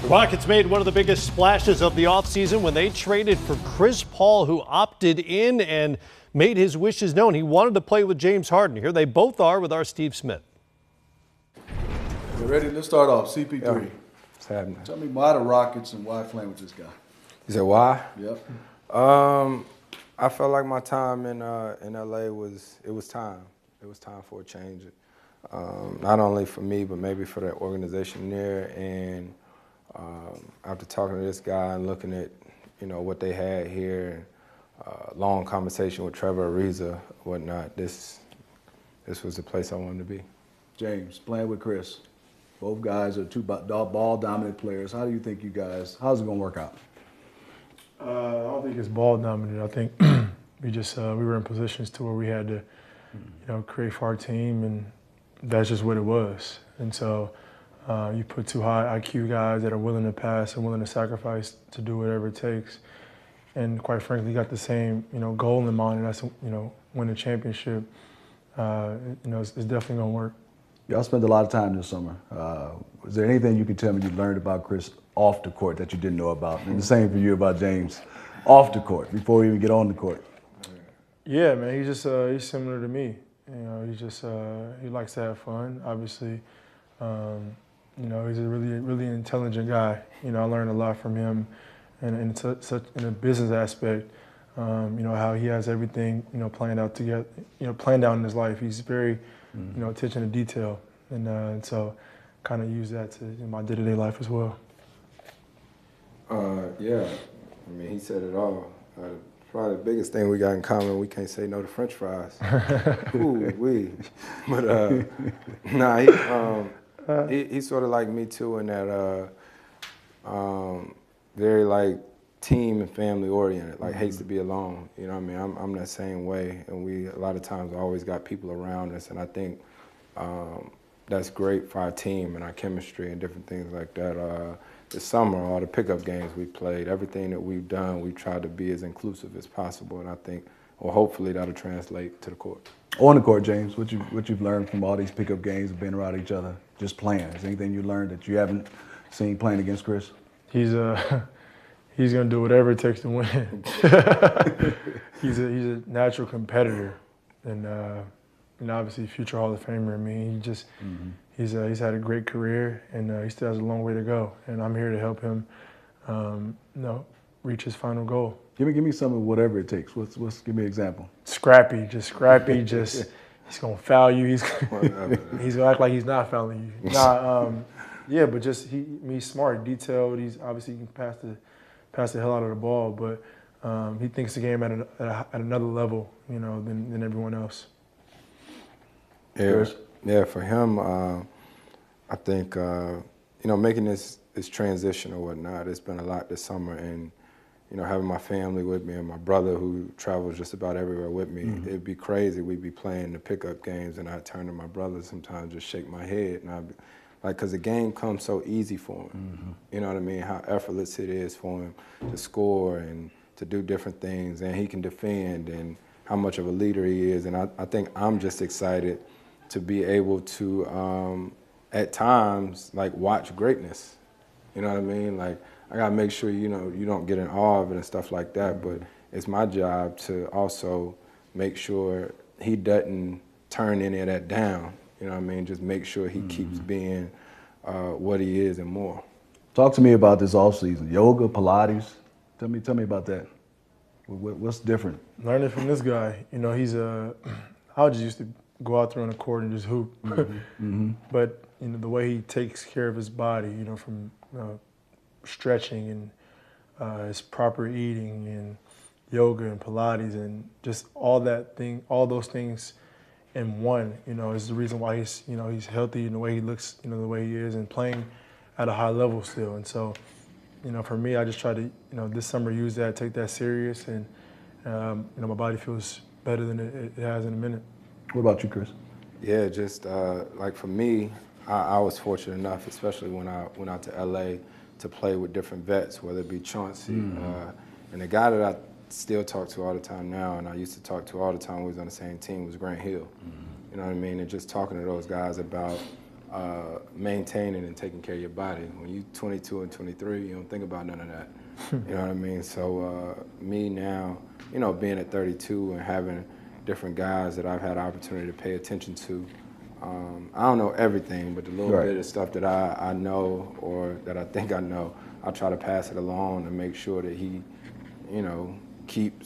Rockets made one of the biggest splashes of the offseason when they traded for Chris Paul, who opted in and made his wishes known. He wanted to play with James Harden. Here they both are with our Steve Smith. You ready? Let's start off. CP3. Yeah. What's happening? Tell me why the Rockets and why playing with this guy. You said why? Yep. I felt like my time in LA was time. It was time for a change. Not only for me, but maybe for the organization there. And after talking to this guy and looking at, what they had here, long conversation with Trevor Ariza, whatnot, this was the place I wanted to be. James, playing with Chris. Both guys are two ball-dominant players. How do you think how's it going to work out? I don't think it's ball dominant. I think we were in positions to where we had to, create for our team, and that's just what it was. And so you put two high IQ guys that are willing to pass and willing to sacrifice to do whatever it takes. And quite frankly, got the same, goal in mind, and that's, win a championship. It's definitely going to work. Y'all spent a lot of time this summer. Is there anything you can tell me you learned about Chris off the court that you didn't know about? And the same for you about James off the court, before we even get on the court. Yeah, man, he's similar to me. He likes to have fun, obviously. He's a really intelligent guy. I learned a lot from him, and in a business aspect. How he has everything, planned out together, planned out in his life. He's very, attention to detail, and so kind of use that to in my day-to-day life as well. Yeah, he said it all. Probably the biggest thing we got in common, we can't say no to French fries. Ooh, wee. But he's sort of like me too, in that very like team and family oriented, like hates to be alone. I'm that same way, and we a lot of times always got people around us, and I think that's great for our team and our chemistry and different things like that. This summer, all the pickup games we played, everything that we've done, we've tried to be as inclusive as possible, and I think, or hopefully that'll translate to the court. On the court, James, what you've learned from all these pickup games of being around each other, just playing. Is there anything you learned that you haven't seen playing against Chris? He's gonna do whatever it takes to win. He's a natural competitor, and obviously future Hall of Famer. He's had a great career, and he still has a long way to go. And I'm here to help him, reach his final goal. Give me some of whatever it takes. Give me an example. Scrappy. He's gonna foul you. He's gonna act like he's not fouling you. But he's smart, detailed. He can pass the hell out of the ball, but he thinks the game at another level, than everyone else. Yeah, for him, I think making this transition or whatnot, it's been a lot this summer, and having my family with me and my brother who travels just about everywhere with me, it'd be crazy. We'd be playing the pickup games, and I'd turn to my brother sometimes, just shake my head, and I'd be like, because the game comes so easy for him. You know what I mean? How effortless it is for him to score and to do different things, and he can defend, and how much of a leader he is. And I think I'm just excited to be able to, at times, like, watch greatness. You know what I mean? Like, I gotta make sure, you don't get in awe of it and stuff like that, but it's my job to also make sure he doesn't turn any of that down. You know what I mean? Just make sure he keeps being what he is and more. Talk to me about this offseason. Yoga, Pilates. Tell me about that. What's different? Learning from this guy. I just used to go out there on the court and just hoop. But the way he takes care of his body, from stretching and his proper eating and yoga and Pilates and just all those things in one, is the reason why he's healthy in the way he looks, the way he is, and playing at a high level still. And so, for me, I just try to, this summer use that, take that serious, and my body feels better than it has in a minute. What about you, Chris? Yeah, just like for me, I was fortunate enough, especially when I went out to LA, to play with different vets, whether it be Chauncey, and the guy that I still talk to all the time now, and I used to talk to all the time when we was on the same team, was Grant Hill. You know what I mean? And just talking to those guys about maintaining and taking care of your body. When you're 22 and 23, you don't think about none of that. You know what I mean? So me now, you know, being at 32 and having different guys that I've had the opportunity to pay attention to, I don't know everything, but the little bit of stuff that I know or that I think I know, I try to pass it along and make sure that he, you know, keep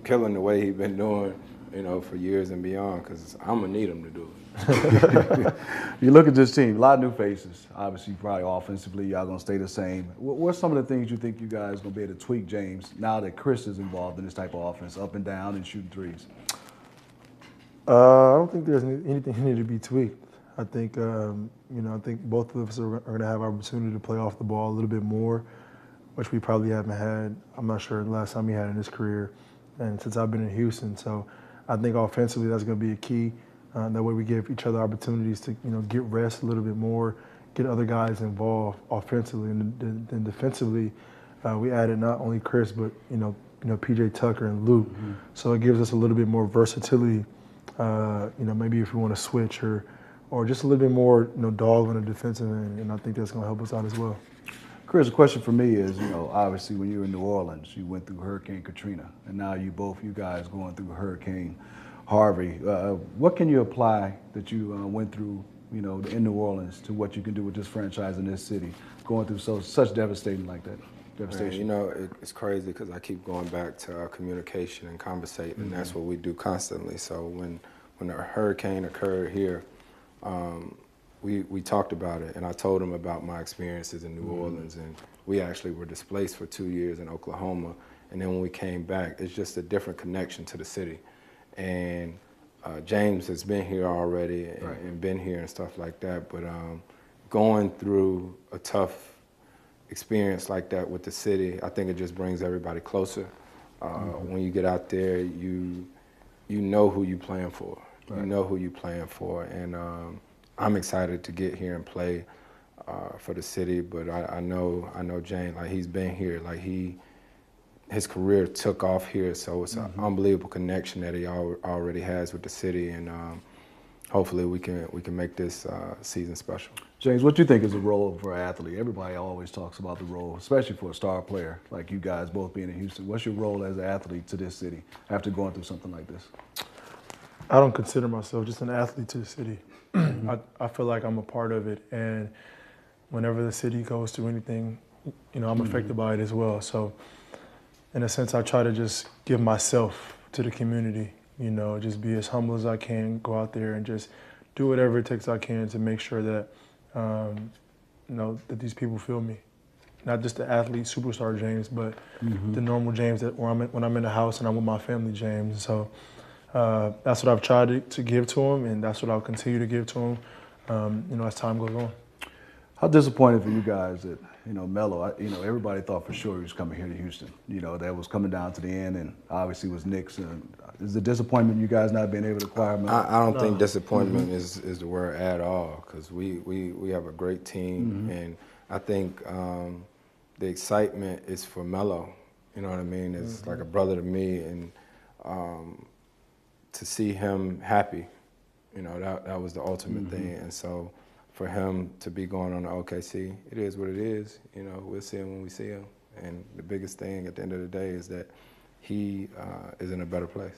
killing the way he's been doing, you know, for years and beyond, because I'm going to need him to do it. You look at this team, a lot of new faces. Obviously, probably offensively, y'all going to stay the same. What's some of the things you think you guys going to be able to tweak, James, now that Chris is involved in this type of offense, up and down and shooting threes? I don't think there's anything that need to be tweaked. I think, you know, I think both of us are going to have opportunity to play off the ball a little bit more, which we probably haven't had. I'm not sure the last time he had in his career, and since I've been in Houston. So I think offensively that's going to be a key. That way we give each other opportunities to, you know, get rest a little bit more, get other guys involved offensively, and then defensively, we added not only Chris but you know PJ Tucker and Luke. Mm-hmm. So it gives us a little bit more versatility. You know, maybe if we want to switch or just a little bit more, you know, dog on the defensive end, and I think that's going to help us out as well. Chris, the question for me is, you know, obviously when you were in New Orleans, you went through Hurricane Katrina, and now you guys going through Hurricane Harvey. What can you apply that you went through, you know, in New Orleans to what you can do with this franchise in this city, going through such devastating like that? Devastation. Man, you know, it's crazy because I keep going back to our communication and conversating, and that's what we do constantly. So when the hurricane occurred here, we talked about it, and I told him about my experiences in New Orleans, and we actually were displaced for 2 years in Oklahoma, and then when we came back, it's just a different connection to the city. And James has been here already and been here and stuff like that, but going through a tough experience like that with the city, I think it just brings everybody closer. When you get out there, you know who you playing for. Right. You know who you playing for, and I'm excited to get here and play for the city. But I know James, like he's been here, like his career took off here, so it's an unbelievable connection that he already has with the city, and hopefully we can make this season special. James, what do you think is the role for an athlete? Everybody always talks about the role, especially for a star player like you guys both being in Houston. What's your role as an athlete to this city after going through something like this? I don't consider myself just an athlete to the city. I feel like I'm a part of it, and whenever the city goes through anything, you know, I'm affected by it as well. So in a sense, I try to just give myself to the community, you know, just be as humble as I can, go out there and just do whatever it takes I can to make sure that, you know, that these people feel me. Not just the athlete, superstar James, but the normal James when I'm in the house and I'm with my family, James. So that's what I've tried to give to him, and that's what I'll continue to give to him, you know, as time goes on. How disappointed for you guys that, you know, Melo, you know, everybody thought for sure he was coming here to Houston. You know, that was coming down to the end, and obviously was Knicks. Is the disappointment you guys not being able to acquire Melo? I don't think disappointment is the word at all, because we have a great team, and I think the excitement is for Melo. You know what I mean? It's like a brother to me, and to see him happy, you know, that was the ultimate thing. And so for him to be going on to OKC, it is what it is. You know, we'll see him when we see him. And the biggest thing at the end of the day is that he is in a better place.